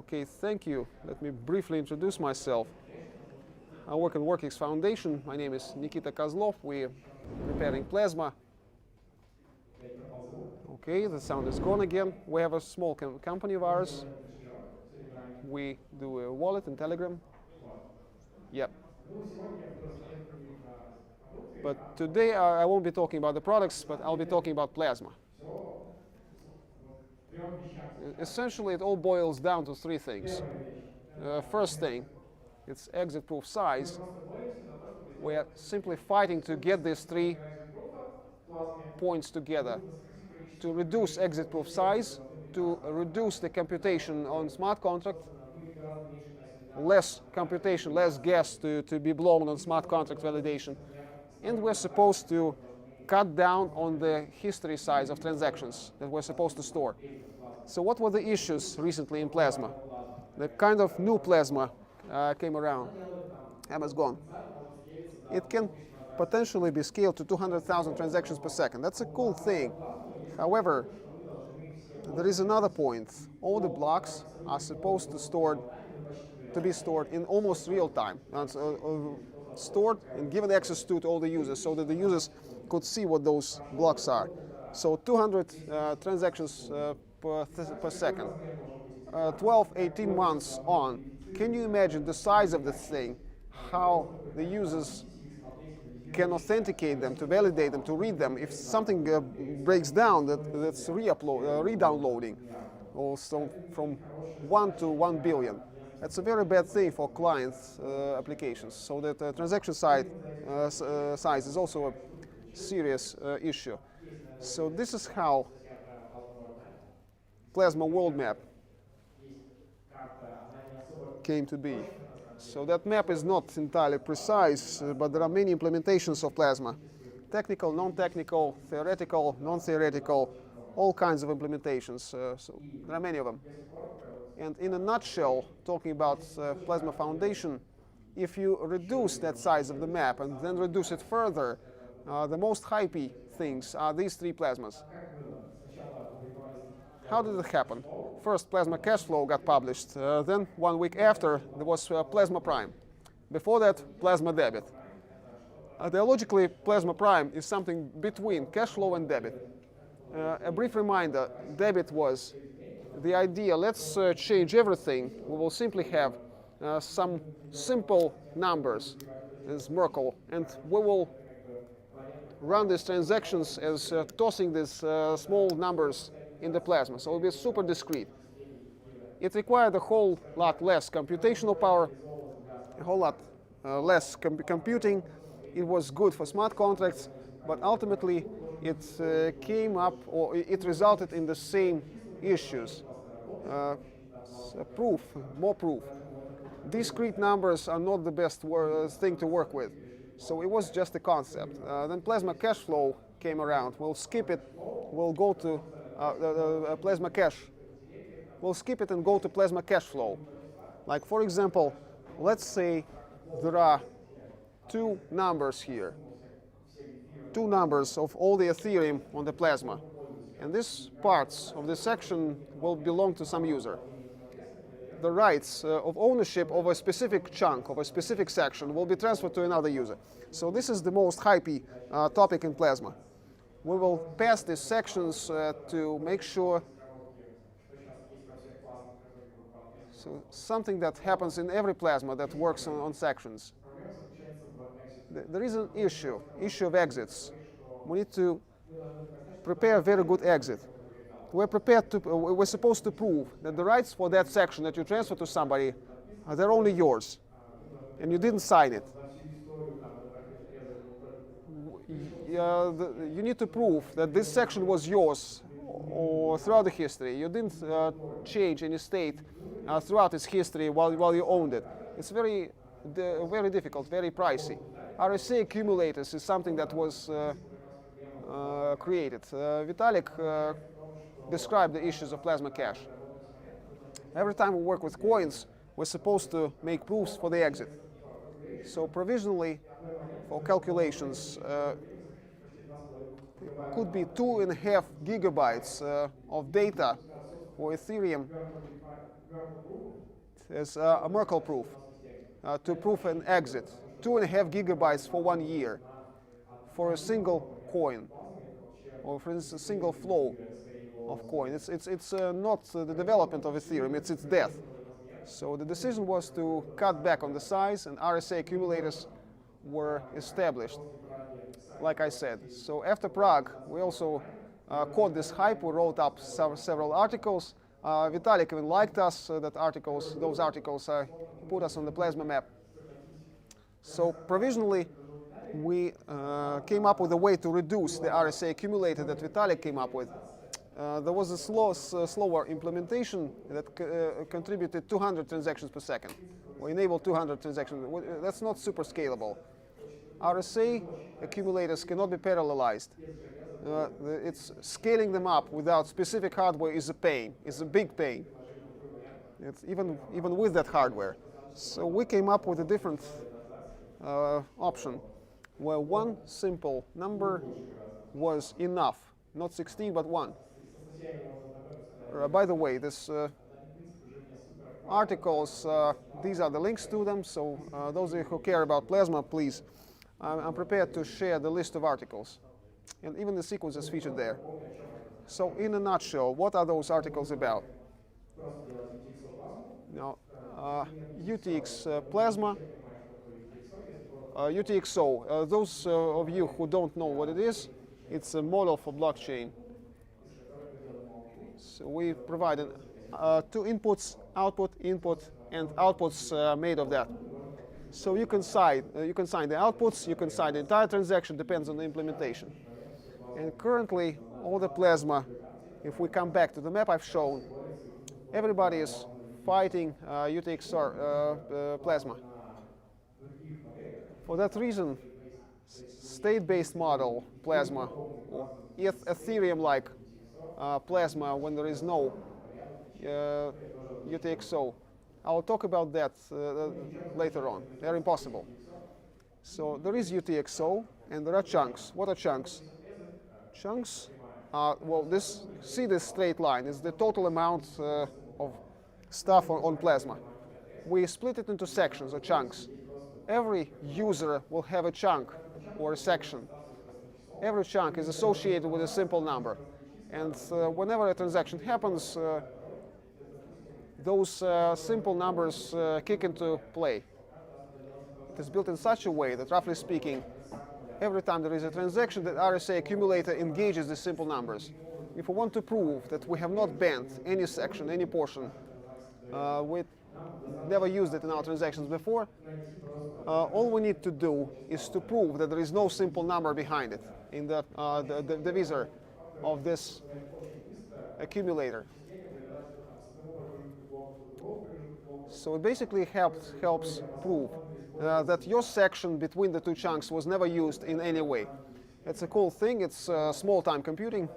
Okay, thank you. Let me briefly introduce myself. I work at Bankex Foundation. My name is Nikita Kozlov. We're repairing plasma. Okay, the sound is gone again. We have a small company of ours. We do a wallet and Telegram. Yep. But today I won't be talking about the products, but I'll be talking about plasma. Essentially, it all boils down to three things. First thing, it's exit-proof size. We are simply fighting to get these 3 points together. To reduce exit-proof size, to reduce the computation on smart contract, less computation, less gas to be blown on smart contract validation. And we're supposed to cut down on the history size of transactions that we're supposed to store. So what were the issues recently in plasma? The kind of new plasma came around. Amazon. It can potentially be scaled to 200,000 transactions per second. That's a cool thing. However, there is another point. All the blocks are supposed to be stored in almost real time. Stored and given access to all the users so that the users could see what those blocks are. So 200 transactions per second. 12, 18 months on. Can you imagine the size of the thing? How the users can authenticate them, to validate them, to read them. If something breaks down, that's re-downloading. Also from 1 to 1 billion. That's a very bad thing for client applications. So that transaction size is also a serious issue. So this is how Plasma World Map came to be. So that map is not entirely precise, but there are many implementations of plasma. Technical, non-technical, theoretical, non-theoretical, all kinds of implementations. So there are many of them. And in a nutshell, talking about Plasma Foundation, if you reduce that size of the map and then reduce it further, the most hypey things are these 3 plasmas. How did it happen? First, Plasma Cash Flow got published. Then, 1 week after, there was Plasma Prime. Before that, Plasma Debit. Ideologically, Plasma Prime is something between cash flow and debit. A brief reminder, debit was the idea, let's change everything. We will simply have some simple numbers as Merkle, and we will run these transactions as tossing these small numbers in the plasma. So it will be super discrete. It required a whole lot less computational power, a whole lot less computing. It was good for smart contracts, but ultimately it came up, or it resulted in the same issues. More proof. Discrete numbers are not the best thing to work with. So it was just a concept. Then Plasma Cash Flow came around. We'll skip it. We'll go to Plasma Cash. We'll skip it and go to Plasma Cash Flow. Like, for example, let's say there are 2 numbers here. 2 numbers of all the Ethereum on the plasma. And these parts of the section will belong to some user. The rights of ownership of a specific chunk, of a specific section, will be transferred to another user. So this is the most hypey topic in Plasma. We will pass these sections to make sure. So something that happens in every Plasma that works on sections. There is an issue of exits. We need to prepare a very good exit. We're supposed to prove that the rights for that section that you transfer to somebody, they're only yours, and you didn't sign it. You need to prove that this section was yours or throughout the history. You didn't change any state throughout its history while you owned it. It's very difficult, very pricey. RSA accumulators is something that was created. Vitalik described the issues of Plasma Cash. Every time we work with coins, we're supposed to make proofs for the exit. So provisionally, for calculations, could be 2.5 gigabytes of data for Ethereum as a Merkle proof to prove an exit. 2.5 gigabytes for 1 year for a single coin, or for instance, a single flow of coin. It's not the development of Ethereum, it's its death. So the decision was to cut back on the size, and RSA accumulators were established, like I said. So after Prague, we also caught this hype. We wrote up several articles. Vitalik even liked us, those articles put us on the plasma map. So provisionally, we came up with a way to reduce the RSA accumulator that Vitalik came up with. There was a slower implementation that contributed 200 transactions per second, or enabled 200 transactions. That's not super scalable. RSA accumulators cannot be parallelized. It's scaling them up without specific hardware is a pain. It's a big pain. It's even with that hardware. So we came up with a different option, where one simple number was enough, not 16 but 1. By the way, this articles, these are the links to them, so those of you who care about plasma, please, I'm prepared to share the list of articles, and even the sequence is featured there. So in a nutshell, what are those articles about? Now, UTX plasma, UTXO, those of you who don't know what it is, it's a model for blockchain. So we provide two inputs, output, input, and outputs made of that. So you can sign the outputs, you can sign the entire transaction, depends on the implementation. And currently, all the plasma, if we come back to the map I've shown, everybody is fighting UTXO plasma. For that reason, state-based model plasma, or Ethereum-like plasma when there is no UTXO. I'll talk about that later on. They're impossible. So there is UTXO, and there are chunks. What are chunks? Chunks are, well, see this straight line is the total amount of stuff on plasma. We split it into sections or chunks. Every user will have a chunk or a section. Every chunk is associated with a simple number. And whenever a transaction happens, those simple numbers kick into play. It is built in such a way that, roughly speaking, every time there is a transaction, the RSA accumulator engages the simple numbers. If we want to prove that we have not bent any section, any portion, we never used it in our transactions before, all we need to do is to prove that there is no simple number behind it in the divisor of this accumulator. So it basically helps prove that your section between the two chunks was never used in any way. It's a cool thing. It's small-time computing.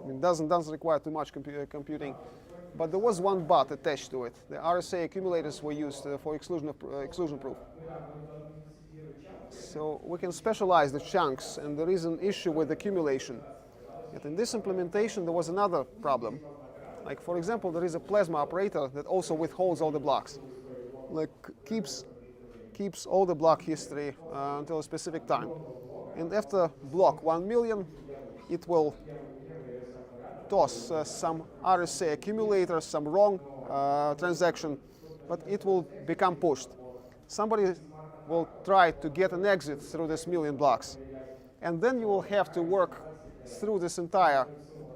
I mean, doesn't require too much computing. But there was one but attached to it. The RSA accumulators were used for exclusion proof. So we can specialize the chunks, and there is an issue with accumulation. Yet in this implementation, there was another problem. Like, for example, there is a plasma operator that also withholds all the blocks. Like, keeps all the block history until a specific time. And after block 1 million, it will toss some RSA accumulator, some wrong transaction, but it will become pushed. Somebody will try to get an exit through this million blocks. And then you will have to work through this entire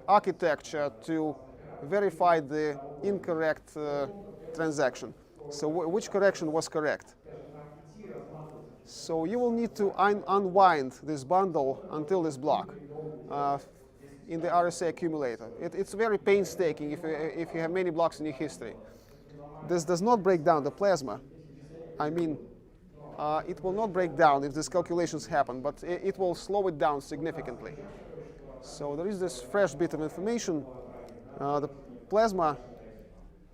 architecture to verify the incorrect transaction. So which correction was correct? So you will need to unwind this bundle until this block in the RSA accumulator. It's very painstaking if you have many blocks in your history. This does not break down the plasma. I mean, it will not break down if these calculations happen, but it will slow it down significantly. So there is this fresh bit of information. The plasma,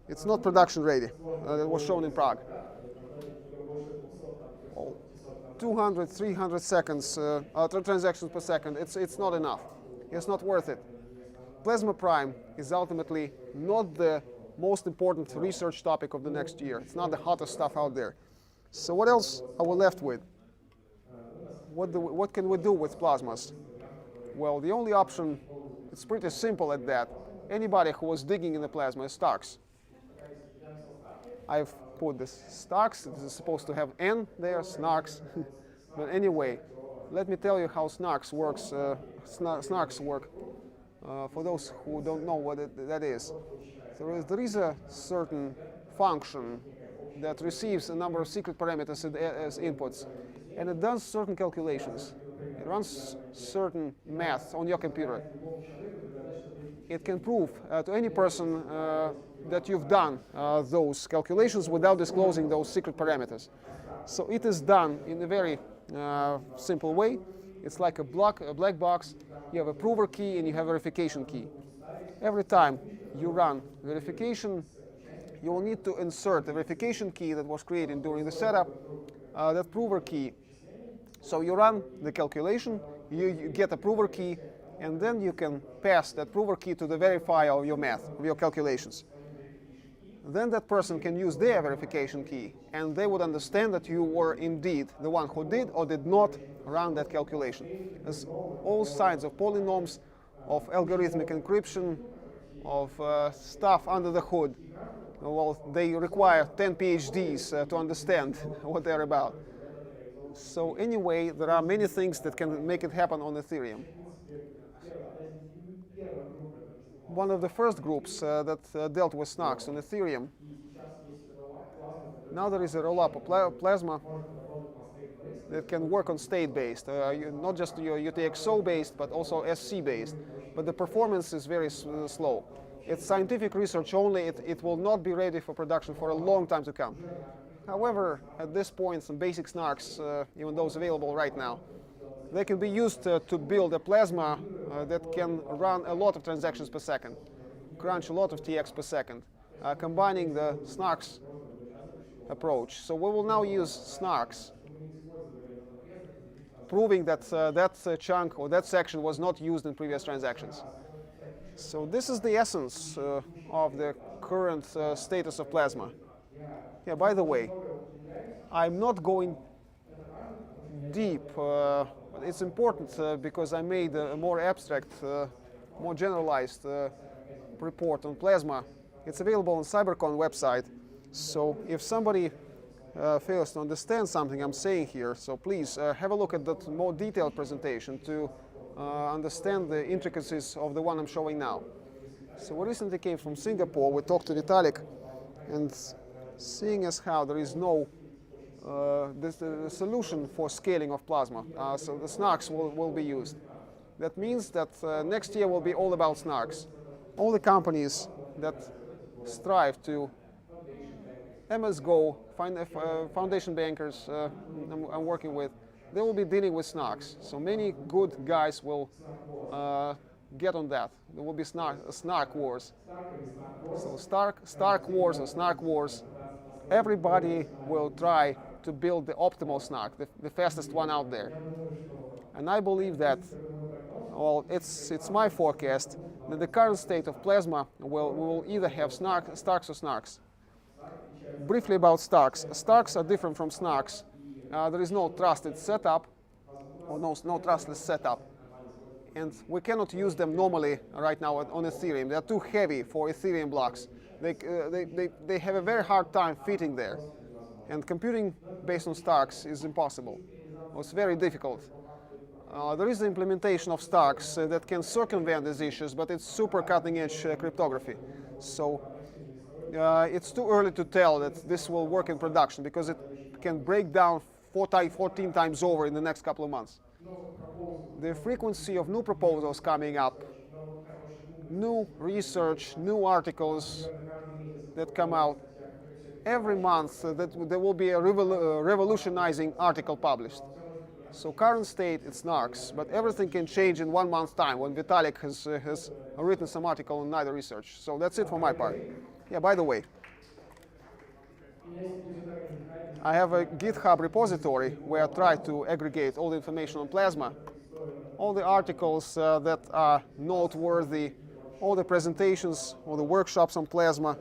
it's not production ready. It was shown in Prague. 200, 300 seconds, transactions per second, it's not enough. It's not worth it. Plasma Prime is ultimately not the most important research topic of the next year. It's not the hottest stuff out there. So what else are we left with? What can we do with plasmas? Well, the only option, it's pretty simple at that. Anybody who was digging in the plasma is Starks. I've put this Starks. This is supposed to have N there, Snarks. But anyway, let me tell you how Snarks works. Snarks work. For those who don't know what that is, there is a certain function that receives a number of secret parameters as inputs, and it does certain calculations. It runs certain math on your computer. It can prove to any person that you've done those calculations without disclosing those secret parameters. So it is done in a very simple way. It's like a black box. You have a prover key and you have a verification key. Every time you run verification, you will need to insert the verification key that was created during the setup, that prover key. So you run the calculation, you get a prover key, and then you can pass that prover key to the verifier of your math, of your calculations. Then that person can use their verification key, and they would understand that you were indeed the one who did or did not run that calculation. As all kinds of polynomies, of algorithmic encryption, of stuff under the hood, well, they require 10 PhDs to understand what they're about. So anyway, there are many things that can make it happen on Ethereum. One of the first groups that dealt with Snarks on Ethereum, now there is a rollup of Plasma that can work on state-based, not just your UTXO-based, but also SC-based. But the performance is very slow. It's scientific research only. It will not be ready for production for a long time to come. However, at this point, some basic Snarks, even those available right now, they can be used to build a plasma that can run a lot of transactions per second, crunch a lot of TX per second, combining the Snarks approach. So we will now use Snarks, proving that that chunk or that section was not used in previous transactions. So this is the essence of the current status of Plasma. Yeah, by the way, I'm not going deep. It's important because I made a more abstract, more generalized report on Plasma. It's available on CyberCon website. So if somebody fails to understand something I'm saying here, so please have a look at that more detailed presentation to understand the intricacies of the one I'm showing now. So we recently came from Singapore. We talked to Vitalik, and seeing as how there is no solution for scaling of Plasma, so the Snarks will be used. That means that next year will be all about Snarks. All the companies that strive to MS-Go, foundation bankers I'm working with, they will be dealing with Snarks. So many good guys will get on that. There will be Snark wars. So Stark wars or Snark wars. Everybody will try to build the optimal Snark, the fastest one out there. And I believe that, well, it's my forecast that the current state of Plasma we will either have Starks or Snarks. Briefly about Starks. Starks are different from Snarks. There is no trusted setup, or no trustless setup. And we cannot use them normally right now on Ethereum. They are too heavy for Ethereum blocks. They have a very hard time fitting there. And computing based on Starks is impossible. It's very difficult. There is the implementation of Starks that can circumvent these issues, but it's super cutting-edge cryptography. So it's too early to tell that this will work in production because it can break down 14 times over in the next couple of months. The frequency of new proposals coming up, new research, new articles that come out, every month there will be a revolutionizing article published. So current state, it's Snarks, but everything can change in 1 month's time when Vitalik has written some article on NIDA research. So that's it for my part. Yeah, by the way, I have a GitHub repository where I try to aggregate all the information on Plasma, all the articles that are noteworthy, all the presentations, all the workshops on Plasma,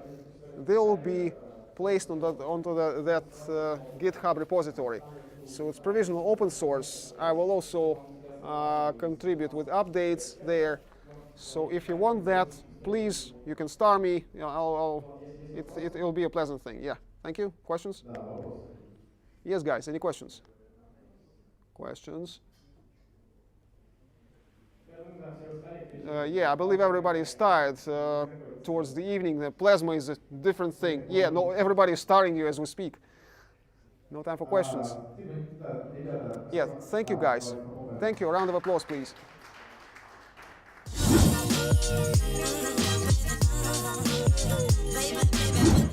they'll be placed on onto that GitHub repository. So it's provisional open source. I will also contribute with updates there. So if you want that, please, you can star me. You know, it'll be a pleasant thing. Yeah. Thank you. Questions? Yes, guys. Any questions? Questions? Yeah, I believe everybody is tired. Towards the evening, the plasma is a different thing. Yeah, no, everybody is starring you as we speak. No time for questions. Yeah, thank you, guys. Thank you. A round of applause, please. Baby.